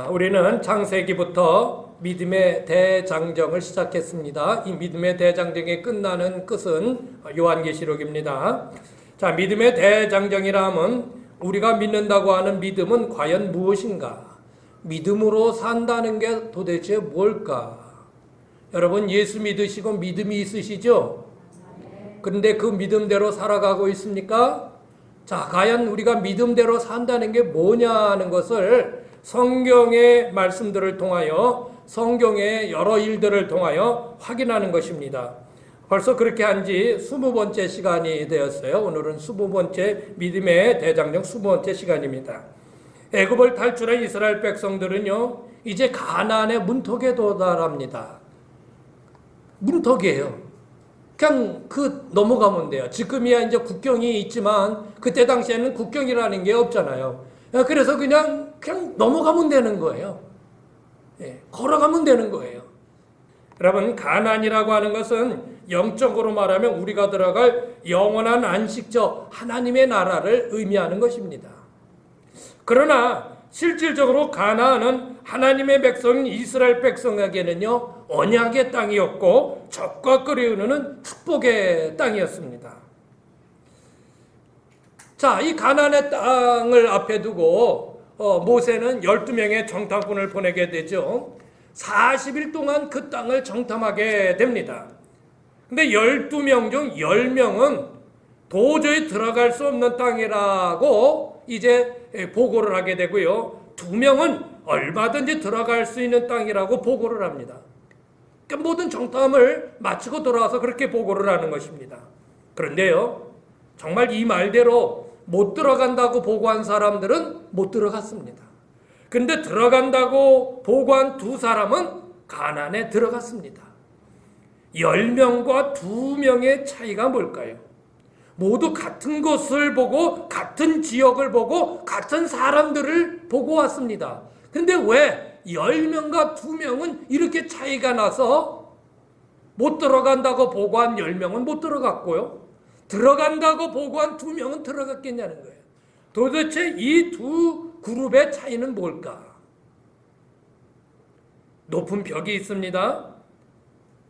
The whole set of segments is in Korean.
우리는 창세기부터 믿음의 대장정을 시작했습니다. 이 믿음의 대장정이 끝나는 끝은 요한계시록입니다. 자, 믿음의 대장정이라 하면 우리가 믿는다고 하는 믿음은 과연 무엇인가? 믿음으로 산다는 게 도대체 뭘까? 여러분, 예수 믿으시고 믿음이 있으시죠? 그런데 그 믿음대로 살아가고 있습니까? 자, 과연 우리가 믿음대로 산다는 게 뭐냐는 것을 성경의 말씀들을 통하여, 성경의 여러 일들을 통하여 확인하는 것입니다. 벌써 그렇게 한 지 20번째 시간이 되었어요. 오늘은 20번째 믿음의 대장정 20번째 시간입니다. 애굽을 탈출한 이스라엘 백성들은요, 이제 가나안의 문턱에 도달합니다. 문턱이에요. 그냥 넘어가면 돼요. 지금이야 이제 국경이 있지만 그때 당시에는 국경이라는 게 없잖아요. 그래서 그냥 넘어가면 되는 거예요. 걸어가면 되는 거예요. 여러분, 가나안이라고 하는 것은 영적으로 말하면 우리가 들어갈 영원한 안식처, 하나님의 나라를 의미하는 것입니다. 그러나 실질적으로 가나안은 하나님의 백성인 이스라엘 백성에게는요, 언약의 땅이었고 적과 끓이우는 축복의 땅이었습니다. 자, 이 가나안의 땅을 앞에 두고 모세는 12명의 정탐꾼을 보내게 되죠. 40일 동안 그 땅을 정탐하게 됩니다. 근데 12명 중 10명은 도저히 들어갈 수 없는 땅이라고 이제 보고를 하게 되고요. 2명은 얼마든지 들어갈 수 있는 땅이라고 보고를 합니다. 그러니까 모든 정탐을 마치고 돌아와서 그렇게 보고를 하는 것입니다. 그런데요, 정말 이 말대로 못 들어간다고 보고한 사람들은 못 들어갔습니다. 근데 들어간다고 보고한 2사람은 가나안에 들어갔습니다. 10명과 2명의 차이가 뭘까요? 모두 같은 것을 보고 같은 지역을 보고 같은 사람들을 보고 왔습니다. 근데 왜 10명과 2명은 이렇게 차이가 나서 못 들어간다고 보고한 10명은 못 들어갔고요, 들어간다고 보고한 2명은 들어갔겠냐는 거예요. 도대체 이 두 그룹의 차이는 뭘까? 높은 벽이 있습니다.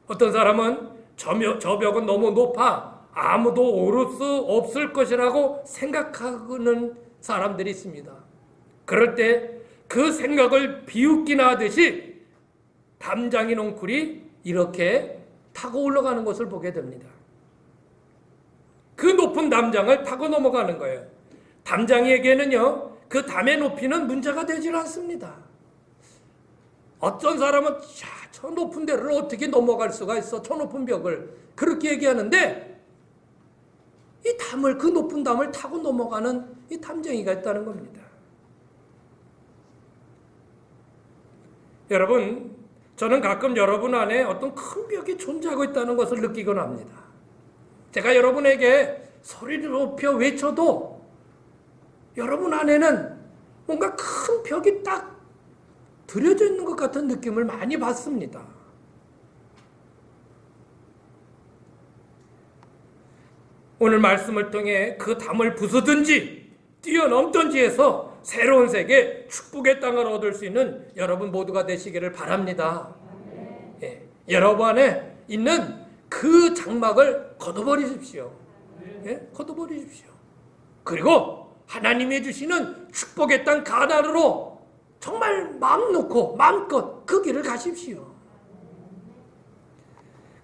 어떤 사람은 저 벽은 너무 높아 아무도 오를 수 없을 것이라고 생각하는 사람들이 있습니다. 그럴 때 그 생각을 비웃기나 하듯이 담장인 웅쿨이 이렇게 타고 올라가는 것을 보게 됩니다. 그 높은 담장을 타고 넘어가는 거예요. 담장이에게는요, 그 담의 높이는 문제가 되질 않습니다. 어떤 사람은 저 높은 데를 어떻게 넘어갈 수가 있어, 저 높은 벽을, 그렇게 얘기하는데 이 담을, 그 높은 담을 타고 넘어가는 이 담쟁이가 있다는 겁니다. 여러분, 저는 가끔 여러분 안에 어떤 큰 벽이 존재하고 있다는 것을 느끼곤 합니다. 제가 여러분에게 소리를 높여 외쳐도 여러분 안에는 뭔가 큰 벽이 딱 들여져 있는 것 같은 느낌을 많이 받습니다. 오늘 말씀을 통해 그 담을 부수든지 뛰어넘든지 해서 새로운 세계, 축복의 땅을 얻을 수 있는 여러분 모두가 되시기를 바랍니다. 여러분 안에 있는 그 장막을 걷어버리십시오. 걷어버리십시오. 그리고 하나님이 주시는 축복의 땅 가나안으로 정말 마음 놓고 마음껏 그 길을 가십시오.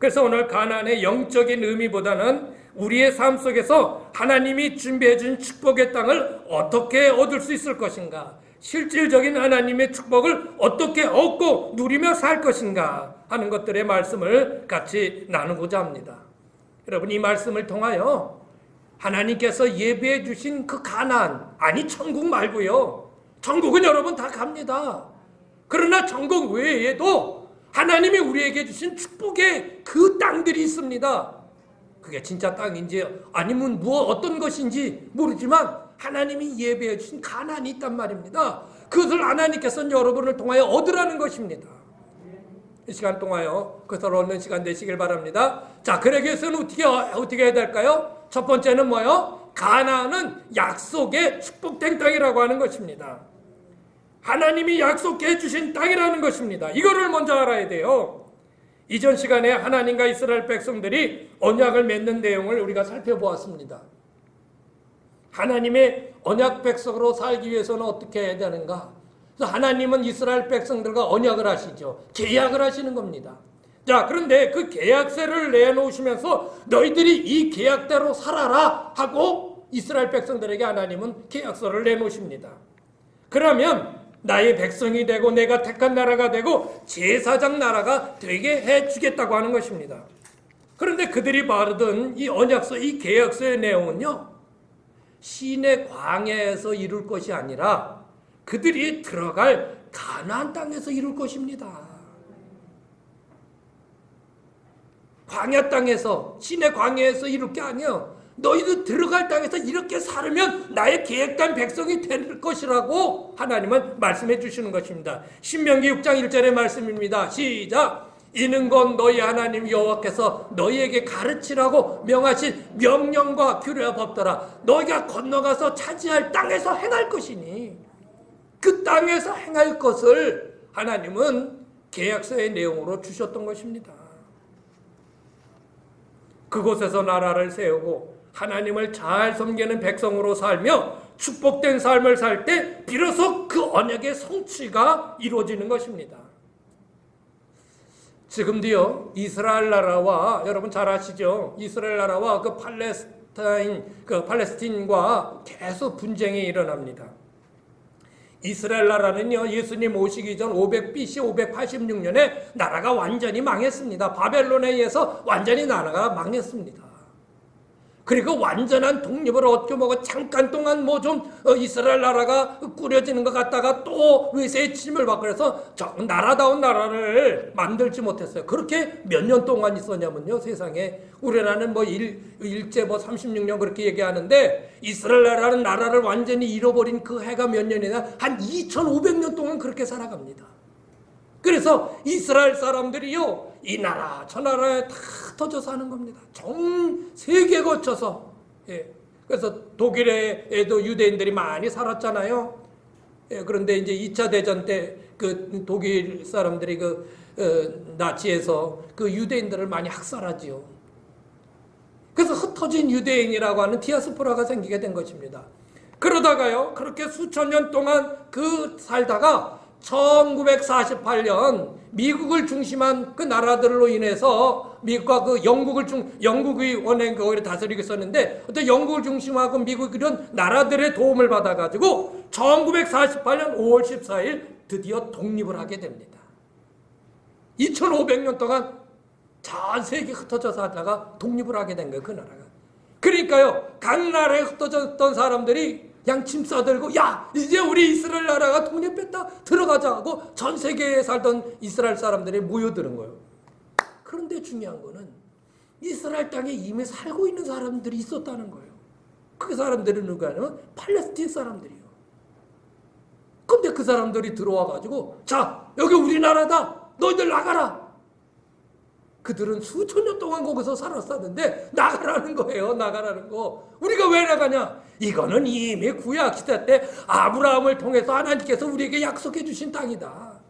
그래서 오늘 가나안의 영적인 의미보다는 우리의 삶 속에서 하나님이 준비해 준 축복의 땅을 어떻게 얻을 수 있을 것인가, 실질적인 하나님의 축복을 어떻게 얻고 누리며 살 것인가 하는 것들의 말씀을 같이 나누고자 합니다. 여러분, 이 말씀을 통하여 하나님께서 예비해 주신 그 가나안, 아니 천국 말고요, 천국은 여러분 다 갑니다. 그러나 천국 외에도 하나님이 우리에게 주신 축복의 그 땅들이 있습니다. 그게 진짜 땅인지 아니면 어떤 것인지 모르지만 하나님이 예배해 주신 가나안이 있단 말입니다. 그것을 하나님께서는 여러분을 통하여 얻으라는 것입니다. 이 시간 통하여 그것을 얻는 시간 되시길 바랍니다. 자, 그러기 위해서는 어떻게 해야 될까요? 첫 번째는 뭐요? 가나안은 약속의 축복된 땅이라고 하는 것입니다. 하나님이 약속해 주신 땅이라는 것입니다. 이거를 먼저 알아야 돼요. 이전 시간에 하나님과 이스라엘 백성들이 언약을 맺는 내용을 우리가 살펴보았습니다. 하나님의 언약 백성으로 살기 위해서는 어떻게 해야 되는가? 그래서 하나님은 이스라엘 백성들과 언약을 하시죠. 계약을 하시는 겁니다. 자, 그런데 그 계약서를 내놓으시면서 너희들이 이 계약대로 살아라 하고 이스라엘 백성들에게 하나님은 계약서를 내놓으십니다. 그러면 나의 백성이 되고 내가 택한 나라가 되고 제사장 나라가 되게 해주겠다고 하는 것입니다. 그런데 그들이 바르던 이 언약서, 이 계약서의 내용은요, 시내 광야에서 이룰 것이 아니라 그들이 들어갈 가나안 땅에서 이룰 것입니다. 광야 땅에서, 시내 광야에서 이룰 게 아니에요. 너희도 들어갈 땅에서 이렇게 살면 나의 계획된 백성이 될 것이라고 하나님은 말씀해 주시는 것입니다. 신명기 6장 1절의 말씀입니다. 시작! 이는 곧 너희 하나님 여호와께서 너희에게 가르치라고 명하신 명령과 규례와 법도라. 너희가 건너가서 차지할 땅에서 행할 것이니 그 땅에서 행할 것을 하나님은 계약서의 내용으로 주셨던 것입니다. 그곳에서 나라를 세우고 하나님을 잘 섬기는 백성으로 살며 축복된 삶을 살 때 비로소 그 언약의 성취가 이루어지는 것입니다. 지금도요, 이스라엘 나라와, 여러분 잘 아시죠? 이스라엘 나라와 그 팔레스틴과 계속 분쟁이 일어납니다. 이스라엘 나라는요, 예수님 오시기 전 500BC 586년에 나라가 완전히 망했습니다. 바벨론에 의해서 완전히 나라가 망했습니다. 그리고 완전한 독립을 얻고 뭐가 잠깐 동안 뭐 좀 이스라엘 나라가 꾸려지는 것 같다가 또 외세의 침을 받고 그래서 나라다운 나라를 만들지 못했어요. 그렇게 몇 년 동안 있었냐면요, 세상에. 우리나라는 뭐 일제 뭐 36년 그렇게 얘기하는데 이스라엘 나라는 나라를 완전히 잃어버린 그 해가 몇 년이나 한 2500년 동안 그렇게 살아갑니다. 그래서 이스라엘 사람들이요, 이 나라 저 나라에 다 흩어져 사는 겁니다. 전 세계 거쳐서. 예. 그래서 독일에도 유대인들이 많이 살았잖아요. 예. 그런데 이제 2차 대전 때 그 독일 사람들이 나치에서 그 유대인들을 많이 학살하지요. 그래서 흩어진 유대인이라고 하는 디아스포라가 생기게 된 것입니다. 그러다가요, 그렇게 수천 년 동안 살다가 1948년 미국을 중심한 그 나라들로 인해서 미국과 영국이 원래 거기를 다스리고 있었는데 어떤 영국을 중심하고 미국 이런 나라들의 도움을 받아가지고 1948년 5월 14일 드디어 독립을 하게 됩니다. 2500년 동안 전 세계 흩어져 살다가 독립을 하게 된 거예요, 그 나라가. 그러니까요, 각 나라에 흩어졌던 사람들이 그냥 짐 싸들고, 야, 이제 우리 이스라엘 나라가 독립했다, 들어가자 하고 전 세계에 살던 이스라엘 사람들이 모여드는 거예요. 그런데 중요한 거는 이스라엘 땅에 이미 살고 있는 사람들이 있었다는 거예요. 그 사람들은 누구냐면 팔레스틴 사람들이요. 근데 그 사람들이 들어와가지고, 자, 여기 우리 나라다, 너희들 나가라. 그들은 수천 년 동안 거기서 살았었는데 나가라는 거예요. 나가라는 거. 우리가 왜 나가냐? 이거는 이미 구약 시대 때 아브라함을 통해서 하나님께서 우리에게 약속해 주신 땅이다.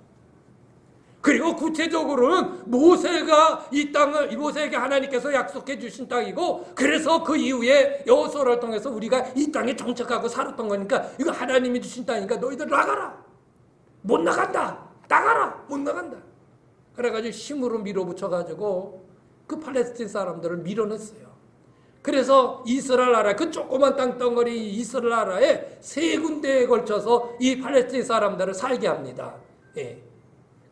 그리고 구체적으로는 모세에게 하나님께서 약속해 주신 땅이고, 그래서 그 이후에 여호수아를 통해서 우리가 이 땅에 정착하고 살았던 거니까 이거 하나님이 주신 땅이니까 너희들 나가라. 못 나간다. 나가라. 못 나간다. 그래가지고 힘으로 밀어붙여가지고 그 팔레스틴 사람들을 밀어냈어요. 그래서 이스라엘 나라, 그 조그만 땅덩어리 이스라엘 나라에 3군데에 걸쳐서 이 팔레스틴 사람들을 살게 합니다. 예.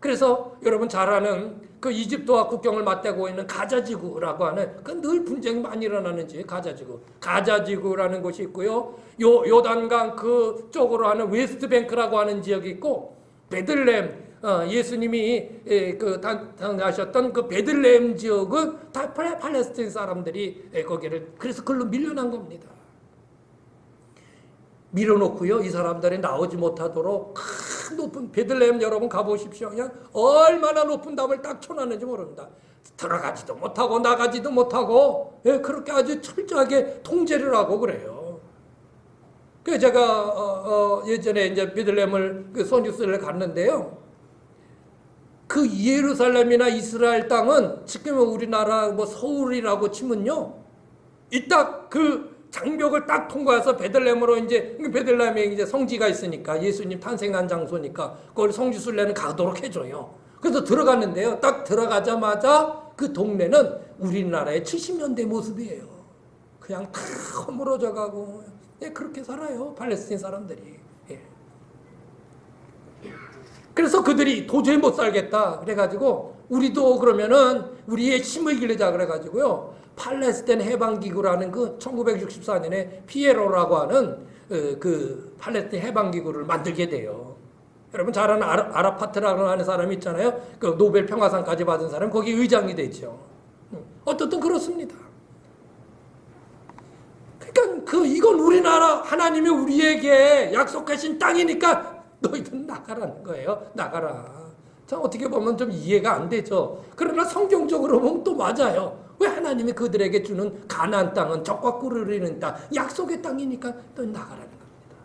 그래서 여러분 잘 아는 그 이집트와 국경을 맞대고 있는 가자지구라고 하는, 그 늘 분쟁이 많이 일어나는 지역, 가자지구라는 곳이 있고요. 요단강 그 쪽으로 하는 웨스트뱅크라고 하는 지역이 있고, 베들레헴, 예수님이 하셨던 그 베들레헴 지역은 다 팔레스틴 사람들이 거기를, 그래서 그걸로 밀려난 겁니다. 밀어놓고요, 이 사람들이 나오지 못하도록 큰 높은, 베들레헴 여러분 가보십시오. 그냥 얼마나 높은 담을 딱 쳐놨는지 모릅니다. 들어가지도 못하고 나가지도 못하고, 그렇게 아주 철저하게 통제를 하고 그래요. 그 제가 예전에 이제 베들레헴을 그 선교사를 갔는데요. 그 예루살렘이나 이스라엘 땅은 지금 우리나라 뭐 서울이라고 치면요, 이 딱 그 장벽을 딱 통과해서 베들레헴으로 이제 베들레헴에 이제 성지가 있으니까 예수님 탄생한 장소니까 거기 성지순례는 가도록 해줘요. 그래서 들어갔는데요. 딱 들어가자마자 그 동네는 우리나라의 70년대 모습이에요. 그냥 다 허물어져 가고, 예, 그렇게 살아요, 팔레스틴 사람들이. 예. 그래서 그들이 도저히 못 살겠다 그래가지고 우리도 그러면은 우리의 힘을 기르자 그래가지고요, 팔레스틴 해방기구라는 그 1964년에 피에로라고 하는 그 팔레스틴 해방기구를 만들게 돼요. 여러분 잘 아는 아라파트라고 하는 사람이 있잖아요. 그 노벨 평화상까지 받은 사람, 거기 의장이 되죠. 어떻든 그렇습니다. 그러니까 이건 우리나라 하나님이 우리에게 약속하신 땅이니까 너희들 나가라는 거예요. 나가라. 참 어떻게 보면 좀 이해가 안 되죠. 그러나 성경적으로 보면 또 맞아요. 왜 하나님이 그들에게 주는 가나안 땅은 적과 꿀을 흐르는 땅, 약속의 땅이니까 또 나가라는 겁니다.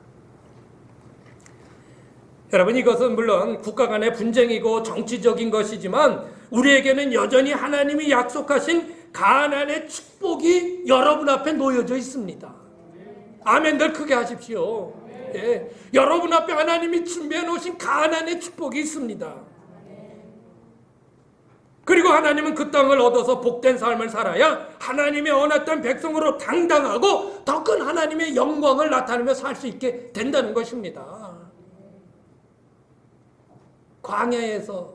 여러분, 이것은 물론 국가 간의 분쟁이고 정치적인 것이지만 우리에게는 여전히 하나님이 약속하신 가나안의 축복이 여러분 앞에 놓여져 있습니다. 아멘들 크게 하십시오. 예, 여러분 앞에 하나님이 준비해 놓으신 가나안의 축복이 있습니다. 그리고 하나님은 그 땅을 얻어서 복된 삶을 살아야 하나님의 언약된 백성으로 당당하고 더 큰 하나님의 영광을 나타내며 살 수 있게 된다는 것입니다. 광야에서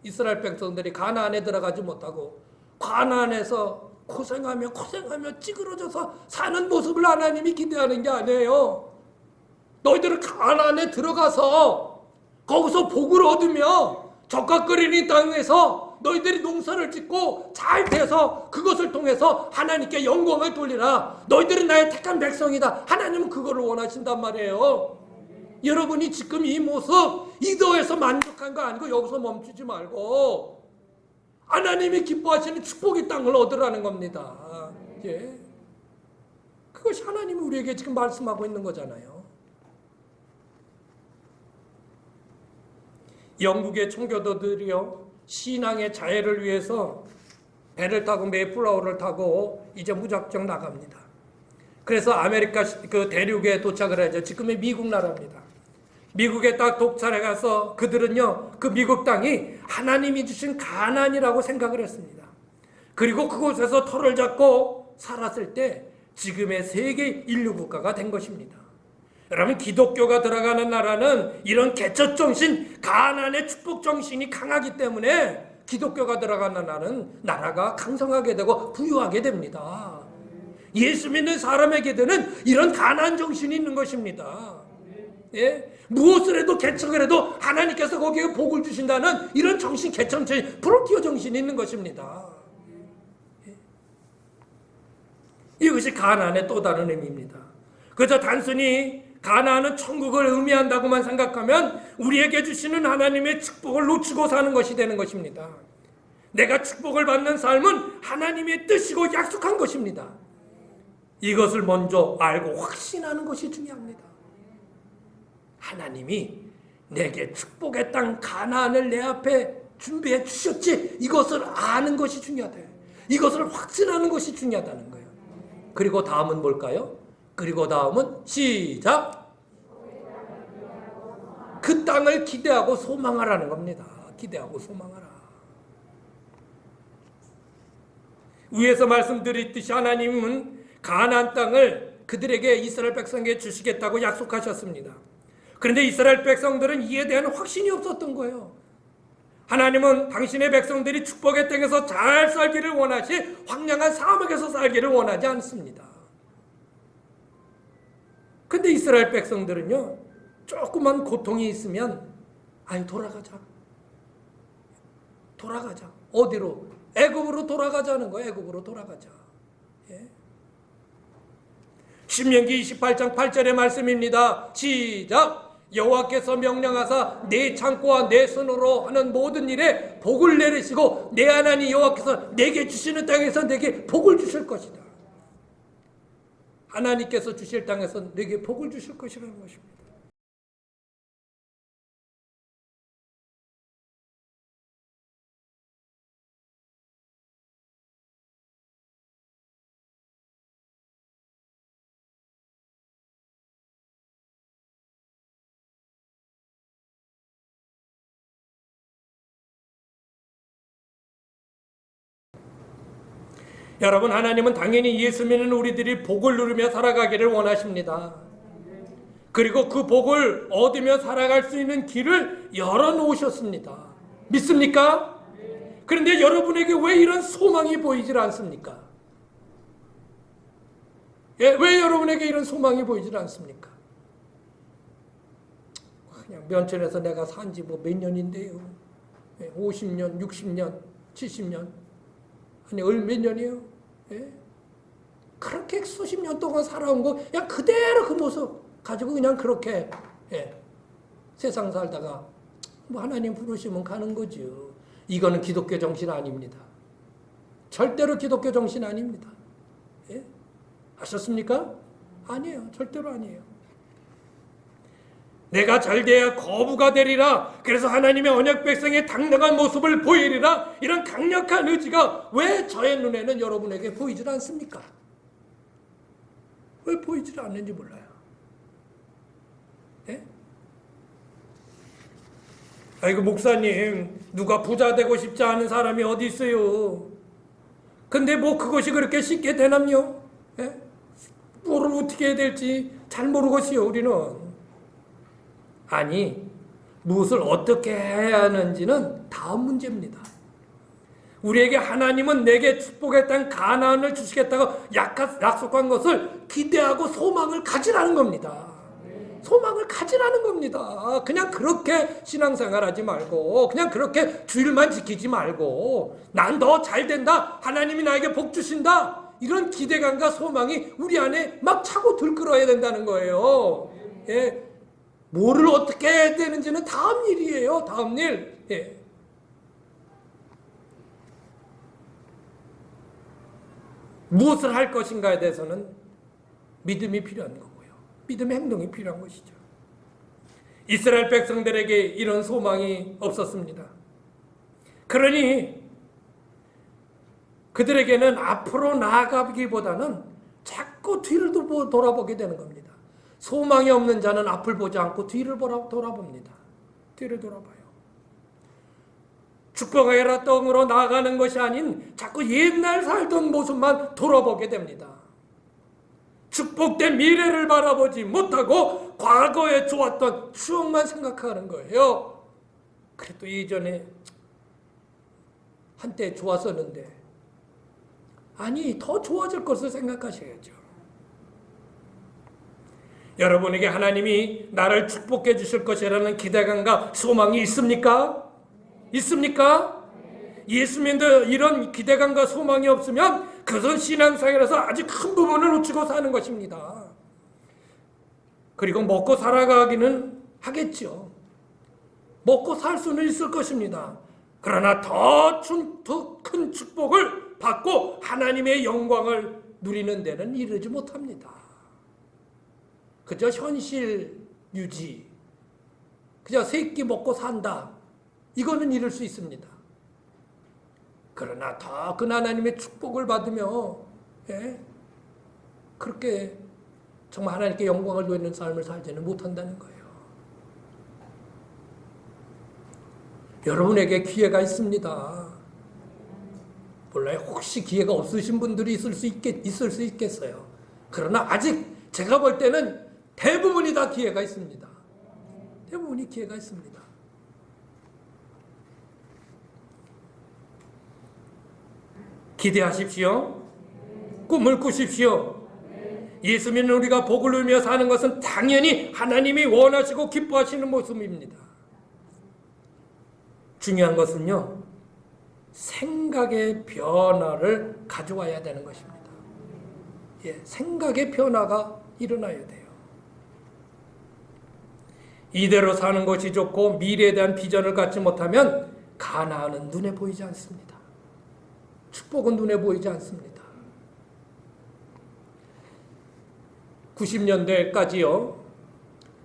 이스라엘 백성들이 가나안에 들어가지 못하고 가나안에서 고생하며 찌그러져서 사는 모습을 하나님이 기대하는 게 아니에요. 너희들은 가나안에 들어가서 거기서 복을 얻으며 적각거리는 땅에서 너희들이 농사를 짓고 잘 돼서 그것을 통해서 하나님께 영광을 돌리라. 너희들은 나의 택한 백성이다. 하나님은 그거를 원하신단 말이에요. 여러분이 지금 이 모습 이도에서 만족한 거 아니고 여기서 멈추지 말고 하나님이 기뻐하시는 축복의 땅을 얻으라는 겁니다. 예. 그것이 하나님이 우리에게 지금 말씀하고 있는 거잖아요. 영국의 청교도들이요, 신앙의 자해를 위해서 배를 타고 메이플라워를 타고 이제 무작정 나갑니다. 그래서 아메리카 그 대륙에 도착을 하죠. 지금의 미국 나라입니다. 미국에 딱 독찰해 가서 그들은요, 그 미국 땅이 하나님이 주신 가나안이라고 생각을 했습니다. 그리고 그곳에서 터를 잡고 살았을 때 지금의 세계 인류 국가가 된 것입니다. 여러분, 기독교가 들어가는 나라는 이런 개척 정신, 가나안의 축복 정신이 강하기 때문에 기독교가 들어가는 나라가 강성하게 되고 부유하게 됩니다. 예수 믿는 사람에게는 이런 가나안 정신이 있는 것입니다. 예? 무엇을 해도 개척을 해도 하나님께서 거기에 복을 주신다는 이런 정신, 개척 정신, 프로티오 정신이 있는 것입니다. 예? 이것이 가나안의 또 다른 의미입니다. 그저 단순히 가나안은 천국을 의미한다고만 생각하면 우리에게 주시는 하나님의 축복을 놓치고 사는 것이 되는 것입니다. 내가 축복을 받는 삶은 하나님의 뜻이고 약속한 것입니다. 이것을 먼저 알고 확신하는 것이 중요합니다. 하나님이 내게 축복의 땅 가나안을 내 앞에 준비해 주셨지, 이것을 아는 것이 중요하다. 이것을 확신하는 것이 중요하다는 거예요. 그리고 다음은 뭘까요? 그리고 다음은 시작! 그 땅을 기대하고 소망하라는 겁니다. 기대하고 소망하라. 위에서 말씀드렸듯이 하나님은 가나안 땅을 그들에게, 이스라엘 백성에게 주시겠다고 약속하셨습니다. 그런데 이스라엘 백성들은 이에 대한 확신이 없었던 거예요. 하나님은 당신의 백성들이 축복의 땅에서 잘 살기를 원하시 황량한 사막에서 살기를 원하지 않습니다. 근데 이스라엘 백성들은요, 조그만 고통이 있으면 아유 돌아가자. 어디로? 애굽으로 돌아가자는 거예요. 애굽으로 돌아가자. 예? 신명기 28장 8절의 말씀입니다. 시작! 여호와께서 명령하사 내 창고와 내 손으로 하는 모든 일에 복을 내리시고 내 하나님 여호와께서 내게 주시는 땅에서 내게 복을 주실 것이다. 하나님께서 주실 땅에서 내게 복을 주실 것이라는 것입니다. 여러분, 하나님은 당연히 예수 믿는 우리들이 복을 누리며 살아가기를 원하십니다. 그리고 그 복을 얻으며 살아갈 수 있는 길을 열어놓으셨습니다. 믿습니까? 그런데 여러분에게 왜 이런 소망이 보이질 않습니까? 왜 여러분에게 이런 소망이 보이질 않습니까? 그냥 면천에서 내가 산지 뭐 몇 년인데요. 50년, 60년, 70년. 아니, 몇 년이에요? 예? 그렇게 수십 년 동안 살아온 거, 그냥 그대로 그 모습 가지고 그냥 그렇게, 세상 살다가, 뭐 하나님 부르시면 가는 거죠. 이거는 기독교 정신 아닙니다. 절대로 기독교 정신 아닙니다. 예? 아셨습니까? 아니에요. 절대로 아니에요. 내가 잘돼야 거부가 되리라. 그래서 하나님의 언약 백성의 당당한 모습을 보이리라. 이런 강력한 의지가 왜 저의 눈에는 여러분에게 보이질 않습니까? 왜 보이질 않는지 몰라요. 예? 아이고, 목사님, 누가 부자 되고 싶지 않은 사람이 어디 있어요? 근데 뭐 그것이 그렇게 쉽게 되남요? 예? 뭐를 어떻게 해야 될지 잘 모르겠어요, 우리는. 아니, 무엇을 어떻게 해야 하는지는 다음 문제입니다. 우리에게 하나님은 내게 축복의 땅 가나안을 주시겠다고 약속한 것을 기대하고 소망을 가지라는 겁니다. 소망을 가지라는 겁니다. 그냥 그렇게 신앙생활하지 말고, 그냥 그렇게 주일만 지키지 말고, 난 더 잘 된다, 하나님이 나에게 복 주신다, 이런 기대감과 소망이 우리 안에 막 차고 들끓어야 된다는 거예요. 예. 뭐를 어떻게 해야 되는지는 다음 일이에요. 다음 일. 예. 무엇을 할 것인가에 대해서는 믿음이 필요한 거고요. 믿음의 행동이 필요한 것이죠. 이스라엘 백성들에게 이런 소망이 없었습니다. 그러니 그들에게는 앞으로 나아가기보다는 자꾸 뒤를 돌아보게 되는 겁니다. 소망이 없는 자는 앞을 보지 않고 뒤를 돌아봅니다. 뒤를 돌아봐요. 축복의 땅으로 나아가는 것이 아닌 자꾸 옛날 살던 모습만 돌아보게 됩니다. 축복된 미래를 바라보지 못하고 과거에 좋았던 추억만 생각하는 거예요. 그래도 예전에 한때 좋았었는데, 아니, 더 좋아질 것을 생각하셔야죠. 여러분에게 하나님이 나를 축복해 주실 것이라는 기대감과 소망이 있습니까? 있습니까? 예수 믿는 이런 기대감과 소망이 없으면 그것은 신앙생활에서 아주 큰 부분을 놓치고 사는 것입니다. 그리고 먹고 살아가기는 하겠죠. 먹고 살 수는 있을 것입니다. 그러나 더 큰 축복을 받고 하나님의 영광을 누리는 데는 이르지 못합니다. 그저 현실 유지, 그저 세끼 먹고 산다, 이거는 이룰 수 있습니다. 그러나 더 큰 하나님의 축복을 받으며, 그렇게 정말 하나님께 영광을 돌리는 삶을 살지는 못한다는 거예요. 여러분에게 기회가 있습니다. 몰라요. 혹시 기회가 없으신 분들이 있을 수 있겠어요. 그러나 아직 제가 볼 때는 대부분이 다 기회가 있습니다. 대부분이 기회가 있습니다. 기대하십시오. 꿈을 꾸십시오. 예수 믿는 우리가 복을 누리며 사는 것은 당연히 하나님이 원하시고 기뻐하시는 모습입니다. 중요한 것은요, 생각의 변화를 가져와야 되는 것입니다. 생각의 변화가 일어나야 돼요. 이대로 사는 것이 좋고 미래에 대한 비전을 갖지 못하면 가나안은 눈에 보이지 않습니다. 축복은 눈에 보이지 않습니다. 90년대까지요.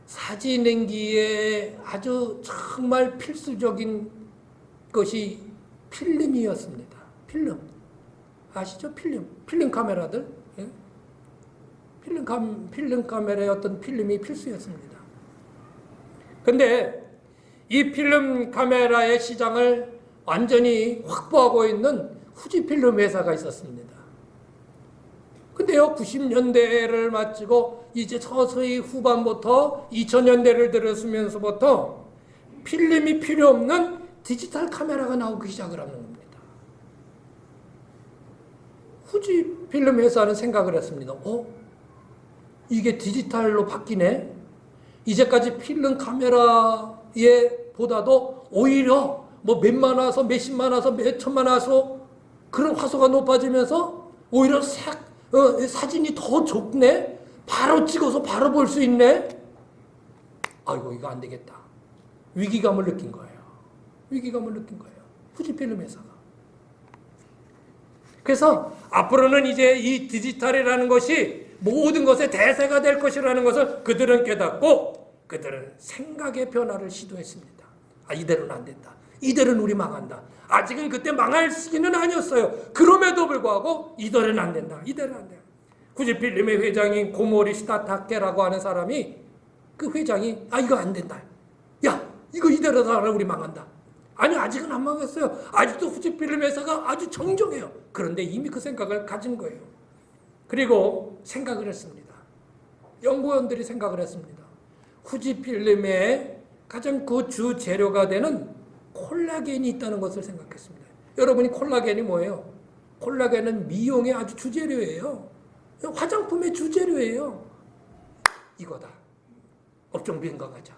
사진행기에 아주 정말 필수적인 것이 필름이었습니다. 필름. 아시죠? 필름 카메라들. 예? 필름 카메라의 어떤 필름이 필수였습니다. 근데 이 필름 카메라의 시장을 완전히 확보하고 있는 후지필름 회사가 있었습니다. 근데요, 90년대를 마치고 이제 서서히 후반부터 2000년대를 들어서면서부터 필름이 필요 없는 디지털 카메라가 나오기 시작을 하는 겁니다. 후지필름 회사는 생각을 했습니다. 이게 디지털로 바뀌네? 이제까지 필름 카메라에 보다도 오히려 뭐 몇만 와서 몇십만 와서 몇천만 와서 그런 화소가 높아지면서 오히려 사진이 더 좋네? 바로 찍어서 바로 볼 수 있네? 아이고, 이거 안 되겠다. 위기감을 느낀 거예요. 후지필름 회사가. 그래서 앞으로는 이제 이 디지털이라는 것이 모든 것의 대세가 될 것이라는 것을 그들은 깨닫고 그들은 생각의 변화를 시도했습니다. 이대로는 안 된다. 이대로는 우리 망한다. 아직은 그때 망할 시기는 아니었어요. 그럼에도 불구하고 이대로는 안 된다. 후지필름의 회장인 고모리 시타타케라고 하는 사람이 그 회장이 이거 안 된다. 야, 이거 이대로다. 우리 망한다. 아니, 아직은 안 망했어요. 아직도 후지필름 회사가 아주 정정해요. 그런데 이미 그 생각을 가진 거예요. 그리고 생각을 했습니다. 연구원들이 생각을 했습니다. 후지필름의 가장 그 주 재료가 되는 콜라겐이 있다는 것을 생각했습니다. 여러분이 콜라겐이 뭐예요? 콜라겐은 미용의 아주 주재료예요. 화장품의 주재료예요. 이거다. 업종 변경하자.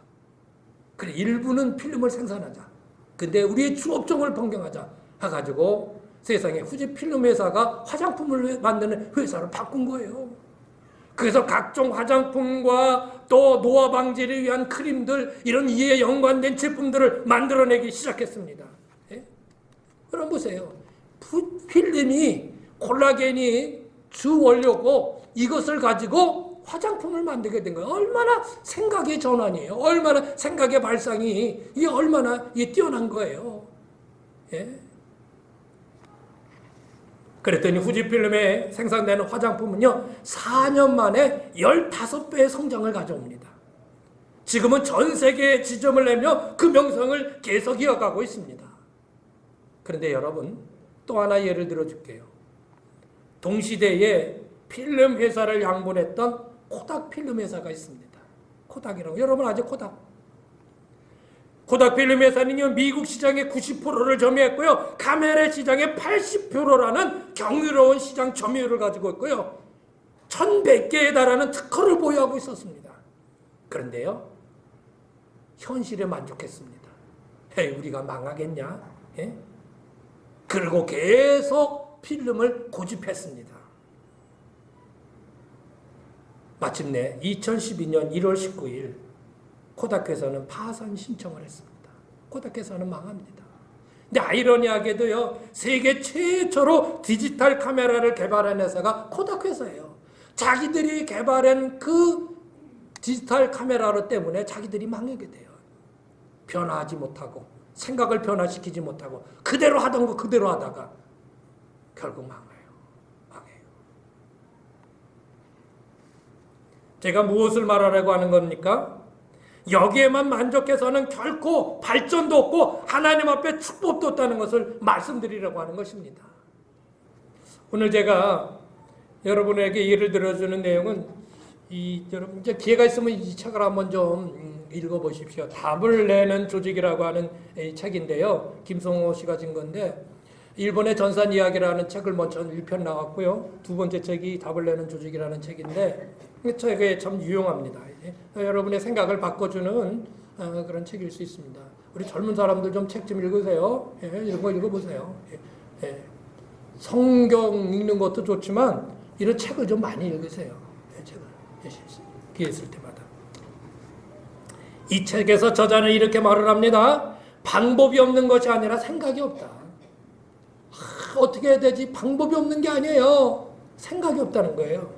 그래, 일부는 필름을 생산하자. 근데 우리의 주 업종을 변경하자 해가지고 세상에 후지필름 회사가 화장품을 만드는 회사로 바꾼 거예요. 그래서 각종 화장품과 또 노화 방지를 위한 크림들, 이런 이에 연관된 제품들을 만들어내기 시작했습니다. 예? 여러분 보세요. 필름이 콜라겐이 주 원료고 이것을 가지고 화장품을 만들게 된 거예요. 얼마나 생각의 전환이에요. 얼마나 생각의 발상이 이게 얼마나 뛰어난 거예요. 예? 그랬더니 후지필름에 생산되는 화장품은요, 4년 만에 15배의 성장을 가져옵니다. 지금은 전 세계에 지점을 내며 그 명성을 계속 이어가고 있습니다. 그런데 여러분, 또 하나 예를 들어줄게요. 동시대에 필름 회사를 양분했던 코닥 필름 회사가 있습니다. 코닥이라고. 여러분 아직 코닥 필름 회사는요, 미국 시장의 90%를 점유했고요, 카메라 시장의 80%라는 경이로운 시장 점유율을 가지고 있고요, 1100개에 달하는 특허를 보유하고 있었습니다. 그런데요, 현실에 만족했습니다. 우리가 망하겠냐? 그리고 계속 필름을 고집했습니다. 마침내 2012년 1월 19일 코닥 회사는 파산 신청을 했습니다. 코닥 회사는 망합니다. 근데 아이러니하게도요, 세계 최초로 디지털 카메라를 개발한 회사가 코닥 회사예요. 자기들이 개발한 그 디지털 카메라 때문에 자기들이 망하게 돼요. 변화하지 못하고 생각을 변화시키지 못하고 그대로 하던 거 그대로 하다가 결국 망해요. 제가 무엇을 말하려고 하는 겁니까? 여기에만 만족해서는 결코 발전도 없고 하나님 앞에 축복도 없다는 것을 말씀드리려고 하는 것입니다. 오늘 제가 여러분에게 예를 들어주는 내용은 여러분 이제 기회가 있으면 이 책을 한번 좀 읽어보십시오. 답을 내는 조직이라고 하는 이 책인데요. 김성호 씨가 진 건데, 일본의 전산 이야기라는 책을 먼저 1편 나왔고요. 두 번째 책이 답을 내는 조직이라는 책인데, 이 책이 참 유용합니다. 여러분의 생각을 바꿔주는 그런 책일 수 있습니다. 우리 젊은 사람들 좀 책 좀 읽으세요. 이런 거 읽어보세요. 성경 읽는 것도 좋지만 이런 책을 좀 많이 읽으세요. 책을 기회 있을 때마다. 이 책에서 저자는 이렇게 말을 합니다. 방법이 없는 것이 아니라 생각이 없다. 어떻게 해야 되지? 방법이 없는 게 아니에요. 생각이 없다는 거예요.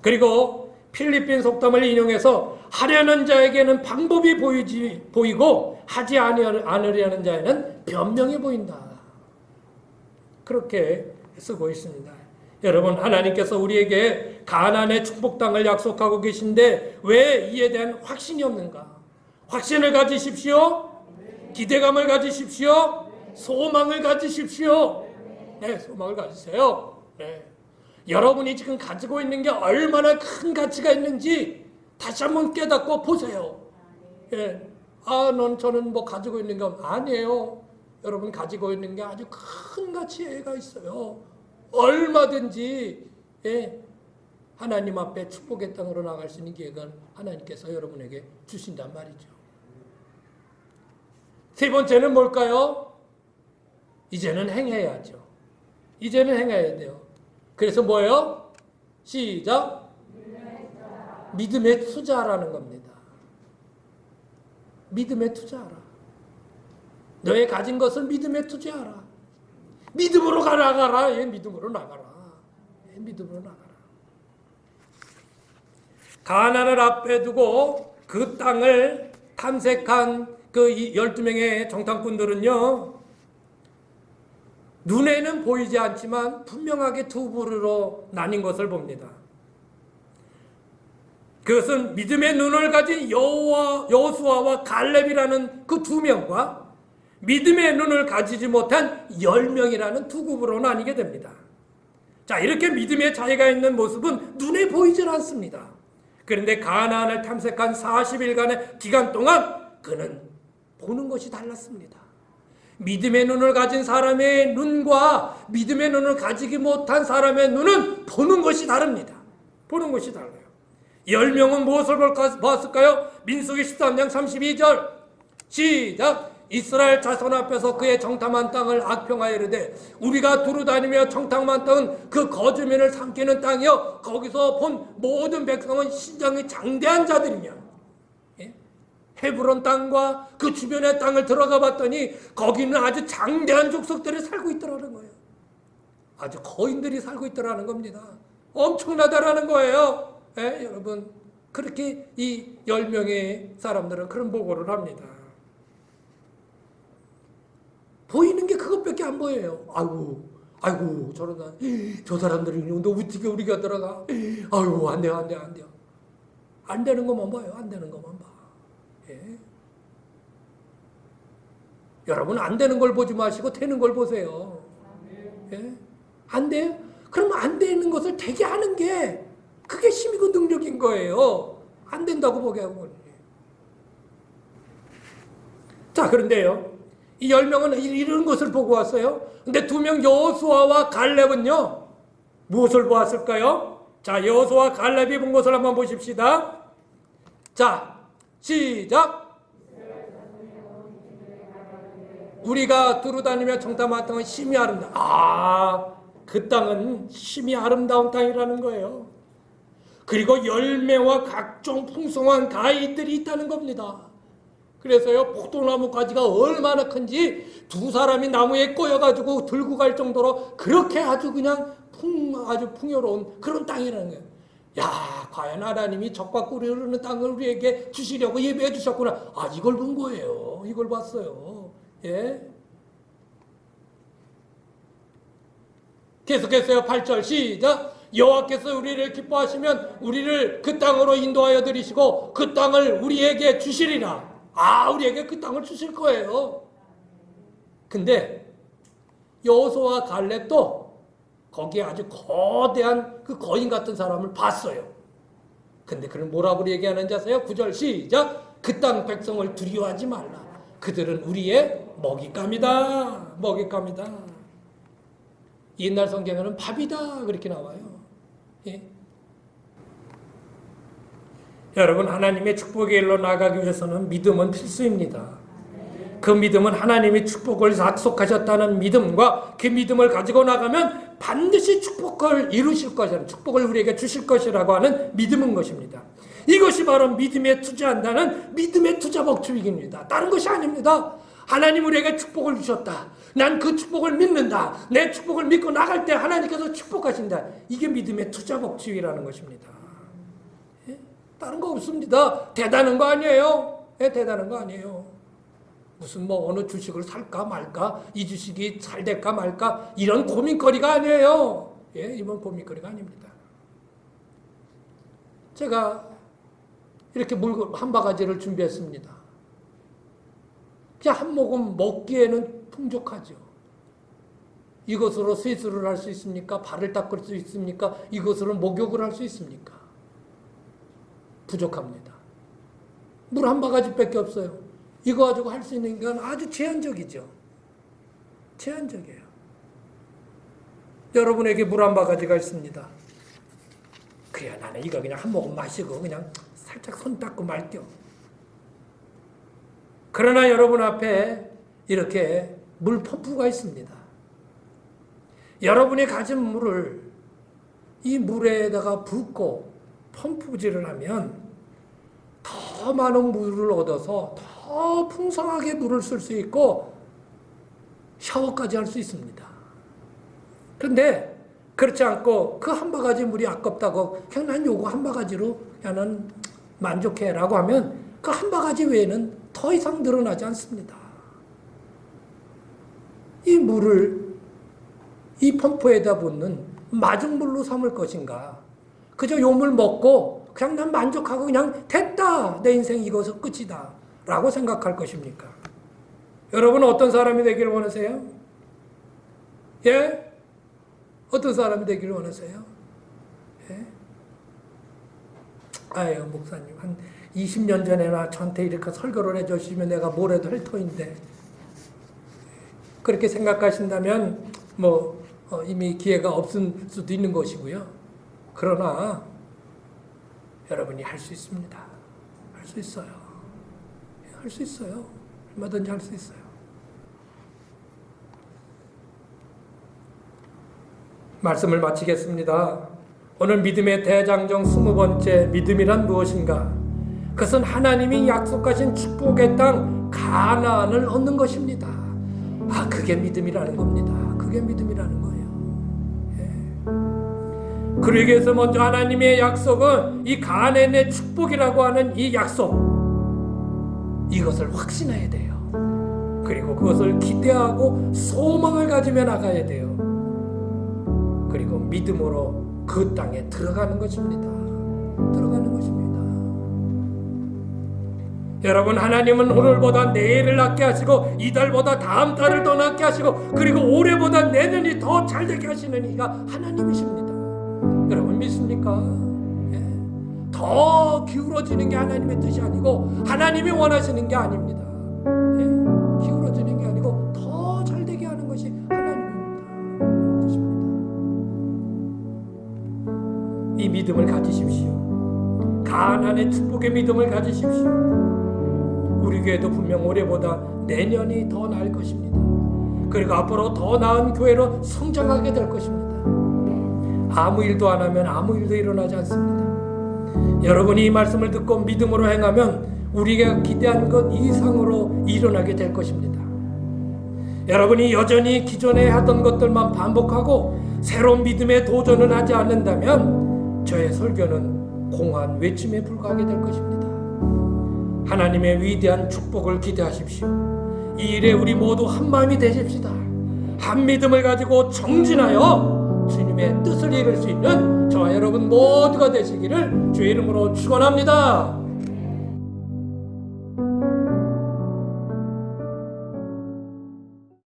그리고 필리핀 속담을 인용해서 하려는 자에게는 방법이 보이고 하지 않으려는 자에는 변명이 보인다. 그렇게 쓰고 있습니다. 여러분, 하나님께서 우리에게 가나안의 축복 땅을 약속하고 계신데 왜 이에 대한 확신이 없는가? 확신을 가지십시오. 기대감을 가지십시오. 소망을 가지십시오. 네, 소망을 가지세요. 네. 여러분이 지금 가지고 있는 게 얼마나 큰 가치가 있는지 다시 한번 깨닫고 보세요. 예. 저는 뭐 가지고 있는 게 아니에요. 여러분 가지고 있는 게 아주 큰 가치가 있어요. 얼마든지 하나님 앞에 축복의 땅으로 나갈 수 있는 기회를 하나님께서 여러분에게 주신단 말이죠. 세 번째는 뭘까요? 이제는 행해야죠. 이제는 행해야 돼요. 그래서 뭐예요? 시작. 믿음에 투자하라는 겁니다. 믿음에 투자하라. 너의 가진 것을 믿음에 투자하라. 믿음으로 나가라. 믿음으로 나가라. 믿음으로 나가라. 가나안을 앞에 두고 그 땅을 탐색한 그 12명의 정탐꾼들은요, 눈에는 보이지 않지만 분명하게 두 부류로 나뉜 것을 봅니다. 그것은 믿음의 눈을 가진 여호수아와 갈렙이라는 그 두 명과 믿음의 눈을 가지지 못한 10명이라는 두 그룹으로 나뉘게 됩니다. 자, 이렇게 믿음의 차이가 있는 모습은 눈에 보이질 않습니다. 그런데 가나안을 탐색한 40일간의 기간 동안 그는 보는 것이 달랐습니다. 믿음의 눈을 가진 사람의 눈과 믿음의 눈을 가지지 못한 사람의 눈은 보는 것이 다릅니다. 보는 것이 달라요. 10명은 무엇을 보았을까요? 민수기 13장 32절 시작. 이스라엘 자손 앞에서 그의 정탐한 땅을 악평하여 이르되 우리가 두루다니며 정탐한 땅은 그 거주민을 삼키는 땅이요 거기서 본 모든 백성은 신장이 장대한 자들이며, 헤브론 땅과 그 주변의 땅을 들어가 봤더니 거기는 아주 장대한 족속들이 살고 있더라는 거예요. 아주 거인들이 살고 있더라는 겁니다. 엄청나다라는 거예요. 여러분, 그렇게 이 10명의 사람들은 그런 보고를 합니다. 보이는 게 그것밖에 안 보여요. 아이고, 저 사람들이 너 어떻게 우리가 들어가? 아이고, 안 돼요. 안 되는 것만 봐요. 안 되는 것만 봐. 여러분, 안 되는 걸 보지 마시고 되는 걸 보세요. 안 돼요? 그럼 안 되는 것을 되게 하는 게 그게 힘이고 능력인 거예요. 안 된다고 보게 하고. 자, 그런데요, 이 10명은 이런 것을 보고 왔어요. 근데 2명 여호수아와 갈렙은요, 무엇을 보았을까요? 자, 여호수아와 갈렙이 본 것을 한번 보십시다. 자, 시작. 우리가 두루다니며 정탐한 땅은 심히 아름다워. 그 땅은 심히 아름다운 땅이라는 거예요. 그리고 열매와 각종 풍성한 가지들이 있다는 겁니다. 그래서요, 포도나무 가지가 얼마나 큰지 두 사람이 나무에 꼬여가지고 들고 갈 정도로 그렇게 아주 그냥 아주 풍요로운 그런 땅이라는 거예요. 야, 과연 하나님이 적과 꿀이 흐르는 땅을 우리에게 주시려고 예배해 주셨구나. 이걸 본 거예요. 이걸 봤어요. 계속해서요, 8절 시작. 여호와께서 우리를 기뻐하시면 우리를 그 땅으로 인도하여 들이시고 그 땅을 우리에게 주시리라. 우리에게 그 땅을 주실 거예요. 근데 여호수아와 갈렙도 거기에 아주 거대한 그 거인 같은 사람을 봤어요. 근데 그는 뭐라고 얘기하는지 아세요? 9절 시작. 그 땅 백성을 두려워하지 말라. 그들은 우리의 먹잇감이다. 먹잇감이다. 옛날 성경에는 밥이다 그렇게 나와요. 여러분, 하나님의 축복의 일로 나가기 위해서는 믿음은 필수입니다. 그 믿음은 하나님이 축복을 약속하셨다는 믿음과 그 믿음을 가지고 나가면 반드시 축복을 이루실 것이라는, 축복을 우리에게 주실 것이라고 하는 믿음인 것입니다. 이것이 바로 믿음에 투자한다는 믿음의 투자 법칙입니다. 다른 것이 아닙니다. 하나님 우리에게 축복을 주셨다. 난 그 축복을 믿는다. 내 축복을 믿고 나갈 때 하나님께서 축복하신다. 이게 믿음의 투자 법칙이라는 것입니다. 다른 거 없습니다. 대단한 거 아니에요. 대단한 거 아니에요. 무슨 뭐 어느 주식을 살까 말까, 이 주식이 잘 될까 말까, 이런 고민거리가 아니에요. 이번 고민거리가 아닙니다. 제가 이렇게 물 한 바가지를 준비했습니다. 그냥 한 모금 먹기에는 풍족하죠. 이것으로 세수를 할 수 있습니까? 발을 닦을 수 있습니까? 이것으로 목욕을 할 수 있습니까? 부족합니다. 물 한 바가지밖에 없어요. 이거 가지고 할 수 있는 건 아주 제한적이죠. 제한적이에요. 여러분에게 물 한 바가지가 있습니다. 그래, 나는 이거 그냥 한 모금 마시고 그냥 살짝 손 닦고 말게요. 그러나 여러분 앞에 이렇게 물 펌프가 있습니다. 여러분이 가진 물을 이 물에다가 붓고 펌프질을 하면 더 많은 물을 얻어서 더 풍성하게 물을 쓸 수 있고 샤워까지 할 수 있습니다. 그런데 그렇지 않고 그 한 바가지 물이 아깝다고 그냥 난 요거 한 바가지로 그냥 난 만족해라고 하면 그 한 바가지 외에는 더 이상 늘어나지 않습니다. 이 물을 이 펌프에다 붓는 마중물로 삼을 것인가, 그저 요 물 먹고 그냥 난 만족하고 그냥 됐다, 내 인생 이거서 끝이다 라고 생각할 것입니까? 여러분 어떤 사람이 되기를 원하세요? 예? 어떤 사람이 되기를 원하세요? 예? 아유, 목사님 한 20년 전에나 저한테 이렇게 설교를 해주시면 내가 뭘 해도 할 터인데, 그렇게 생각하신다면 이미 기회가 없을 수도 있는 것이고요. 그러나 여러분이 할 수 있습니다. 할 수 있어요. 할 수 있어요. 얼마든지 할 수 있어요. 말씀을 마치겠습니다. 오늘 믿음의 대장정 20번째 믿음이란 무엇인가? 그것은 하나님이 약속하신 축복의 땅 가나안을 얻는 것입니다. 그게 믿음이라는 겁니다. 그게 믿음이라는 거예요. 그러기 위해서 먼저 하나님의 약속은 이 가나안의 축복이라고 하는 이 약속, 이것을 확신해야 돼요. 그리고 그것을 기대하고 소망을 가지며 나가야 돼요. 그리고 믿음으로 그 땅에 들어가는 것입니다. 들어가는 것입니다. 여러분, 하나님은 오늘보다 내일을 낫게 하시고 이달보다 다음 달을 더 낫게 하시고 그리고 올해보다 내년이 더 잘되게 하시는 이가 하나님이십니다. 여러분 믿습니까? 더 기울어지는 게 하나님의 뜻이 아니고 하나님이 원하시는 게 아닙니다. 기울어지는 게 아니고 더 잘되게 하는 것이 하나님입니다. 뜻입니다. 이 믿음을 가지십시오. 가나안의 축복의 믿음을 가지십시오. 우리 교회도 분명 올해보다 내년이 더 나을 것입니다. 그리고 앞으로 더 나은 교회로 성장하게 될 것입니다. 아무 일도 안 하면 아무 일도 일어나지 않습니다. 여러분이 이 말씀을 듣고 믿음으로 행하면 우리가 기대한 것 이상으로 일어나게 될 것입니다. 여러분이 여전히 기존에 하던 것들만 반복하고 새로운 믿음에 도전을 하지 않는다면 저의 설교는 공허한 외침에 불과하게 될 것입니다. 하나님의 위대한 축복을 기대하십시오. 이 일에 우리 모두 한 마음이 되십시다. 한 믿음을 가지고 정진하여 주님의 뜻을 이룰 수 있는 저와 여러분 모두가 되시기를 주의 이름으로 축원합니다.